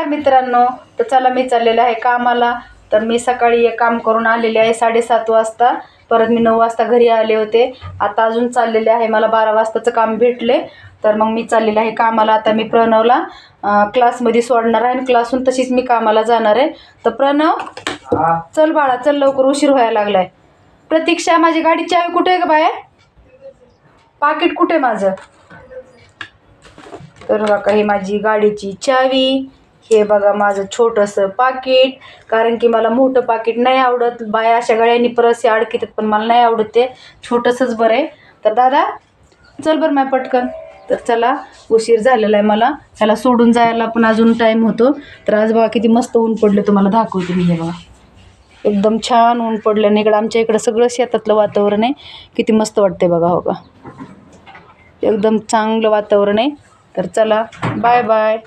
मित्रांनो, तर चला मी चाललेले आहे कामाला. तर मी सकाळी एक काम करून आलेले आहे 7:30 वाजता. परत मी 9 वाजता घरी आले होते. आता अजून चाललेले आहे, मला 12 वाजताचं काम भेटले. तर मग मी चाललेले आहे कामाला. आता मी प्रणवला क्लासमध्ये सोडणार आहे आणि क्लासून तशीच मी कामाला जाणार आहे. तर प्रणव, चल बाळा, चल लवकर, उशीर व्हायला लागलाय. प्रतीक्षा, माझी गाडीची चावी कुठे आहे का बाया? पाकिट कुठे माझं? तर बघा, ही माझी गाडीची चावी. हे बघा माझं छोटंसं पाकिट, कारण की मला मोठं पाकिट नाही आवडत. बाया अशा गळ्यांनी परस अडकितात, पण मला नाही आवडत, ते छोटंसंच बरं आहे. तर दादा, चल बरं माय पटकन. तर चला, उशीर झालेला आहे मला. ह्याला सोडून जायला पण अजून टाईम होतो. तर आज बघा किती मस्त ऊन पडलं, तुम्हाला दाखवते मी. हे बघा, एकदम छान ऊन पडलं. आणि इकडं आमच्या इकडं सगळं शेतातलं वातावरण आहे. किती मस्त वाटते बघा. हो का, एकदम चांगलं वातावरण आहे. तर चला, बाय बाय.